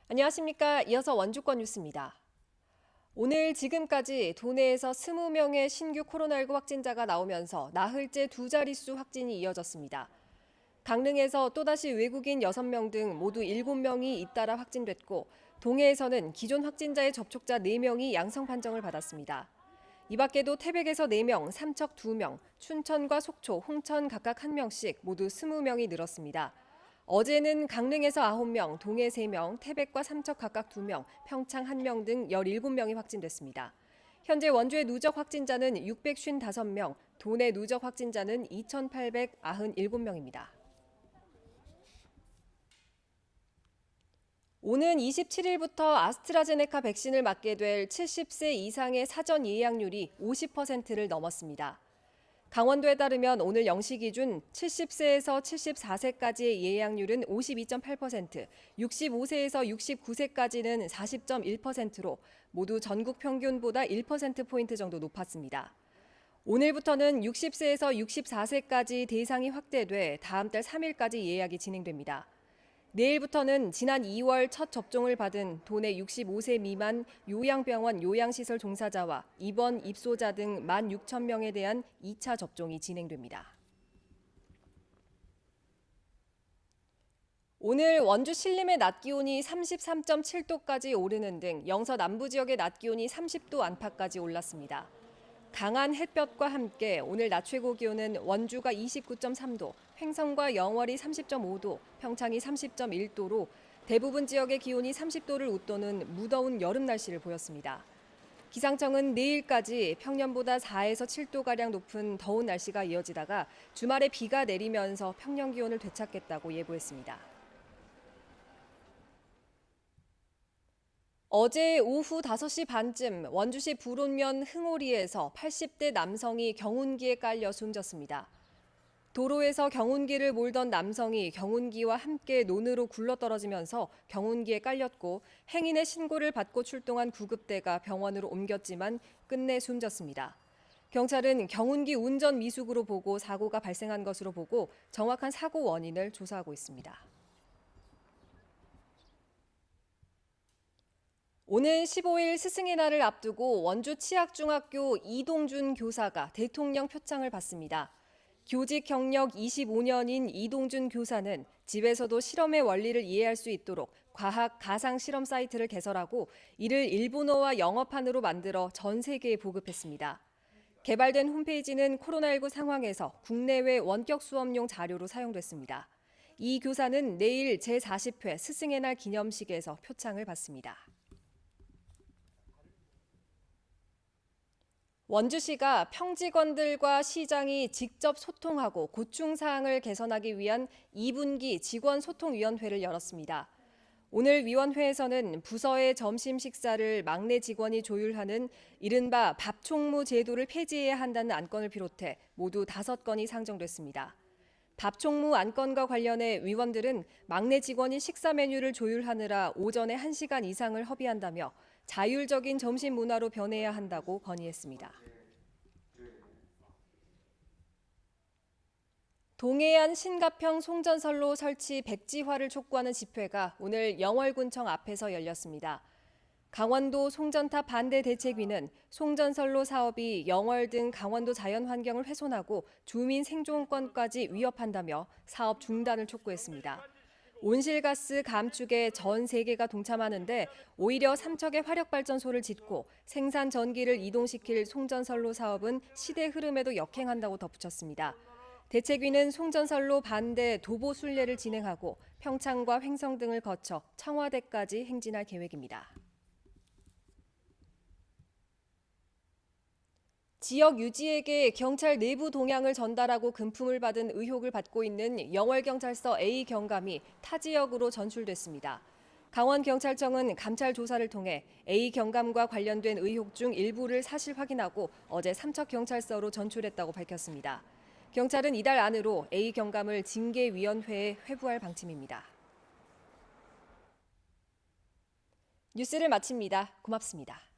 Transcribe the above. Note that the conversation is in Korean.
안녕하십니까. 이어서 원주권 뉴스입니다. 오늘 지금까지 도내에서 20명의 신규 코로나19 확진자가 나오면서 나흘째 두 자릿수 확진이 이어졌습니다. 강릉에서 또다시 외국인 6명 등 모두 7명이 잇따라 확진됐고, 동해에서는 기존 확진자의 접촉자 4명이 양성 판정을 받았습니다. 이 밖에도 태백에서 4명, 삼척 2명, 춘천과 속초, 홍천 각각 1명씩 모두 20명이 늘었습니다. 어제는 강릉에서 9명, 동해 3명, 태백과 삼척 각각 2명, 평창 1명 등 17명이 확진됐습니다. 현재 원주의 누적 확진자는 655명, 도내 누적 확진자는 2,897명입니다. 오는 27일부터 아스트라제네카 백신을 맞게 될 70세 이상의 사전 예약률이 50%를 넘었습니다. 강원도에 따르면 오늘 0시 기준 70세에서 74세까지의 예약률은 52.8%, 65세에서 69세까지는 40.1%로 모두 전국 평균보다 1%포인트 정도 높았습니다. 오늘부터는 60세에서 64세까지 대상이 확대돼 다음 달 3일까지 예약이 진행됩니다. 내일부터는 지난 2월 첫 접종을 받은 도내 65세 미만 요양병원 요양시설 종사자와 입원, 입소자 등 16,000명에 대한 2차 접종이 진행됩니다. 오늘 원주 신림의 낮 기온이 33.7도까지 오르는 등 영서 남부 지역의 낮 기온이 30도 안팎까지 올랐습니다. 강한 햇볕과 함께 오늘 낮 최고 기온은 원주가 29.3도, 횡성과 영월이 30.5도, 평창이 30.1도로 대부분 지역의 기온이 30도를 웃도는 무더운 여름 날씨를 보였습니다. 기상청은 내일까지 평년보다 4에서 7도가량 높은 더운 날씨가 이어지다가 주말에 비가 내리면서 평년 기온을 되찾겠다고 예보했습니다. 어제 오후 5시 반쯤 원주시 불온면 흥오리에서 80대 남성이 경운기에 깔려 숨졌습니다. 도로에서 경운기를 몰던 남성이 경운기와 함께 논으로 굴러떨어지면서 경운기에 깔렸고 행인의 신고를 받고 출동한 구급대가 병원으로 옮겼지만 끝내 숨졌습니다. 경찰은 경운기 운전 미숙으로 보고 사고가 발생한 것으로 보고 정확한 사고 원인을 조사하고 있습니다. 오는 15일 스승의 날을 앞두고 원주 치악중학교 이동준 교사가 대통령 표창을 받습니다. 교직 경력 25년인 이동준 교사는 집에서도 실험의 원리를 이해할 수 있도록 과학 가상 실험 사이트를 개설하고 이를 일본어와 영어판으로 만들어 전 세계에 보급했습니다. 개발된 홈페이지는 코로나19 상황에서 국내외 원격 수업용 자료로 사용됐습니다. 이 교사는 내일 제40회 스승의 날 기념식에서 표창을 받습니다. 원주시가 평직원들과 시장이 직접 소통하고 고충사항을 개선하기 위한 2분기 직원소통위원회를 열었습니다. 오늘 위원회에서는 부서의 점심 식사를 막내 직원이 조율하는 이른바 밥총무 제도를 폐지해야 한다는 안건을 비롯해 모두 5건이 상정됐습니다. 밥총무 안건과 관련해 위원들은 막내 직원이 식사 메뉴를 조율하느라 오전에 1시간 이상을 허비한다며 자율적인 점심 문화로 변해야 한다고 건의했습니다. 동해안 신가평 송전선로 설치 백지화를 촉구하는 집회가 오늘 영월군청 앞에서 열렸습니다. 강원도 송전탑 반대 대책위는 송전선로 사업이 영월 등 강원도 자연환경을 훼손하고 주민 생존권까지 위협한다며 사업 중단을 촉구했습니다. 온실가스 감축에 전 세계가 동참하는데 오히려 삼척에 화력발전소를 짓고 생산 전기를 이동시킬 송전선로 사업은 시대 흐름에도 역행한다고 덧붙였습니다. 대책위는 송전선로 반대 도보 순례를 진행하고 평창과 횡성 등을 거쳐 청와대까지 행진할 계획입니다. 지역 유지에게 경찰 내부 동향을 전달하고 금품을 받은 의혹을 받고 있는 영월경찰서 A 경감이 타 지역으로 전출됐습니다. 강원경찰청은 감찰 조사를 통해 A 경감과 관련된 의혹 중 일부를 사실 확인하고 어제 삼척경찰서로 전출했다고 밝혔습니다. 경찰은 이달 안으로 A 경감을 징계위원회에 회부할 방침입니다. 뉴스를 마칩니다. 고맙습니다.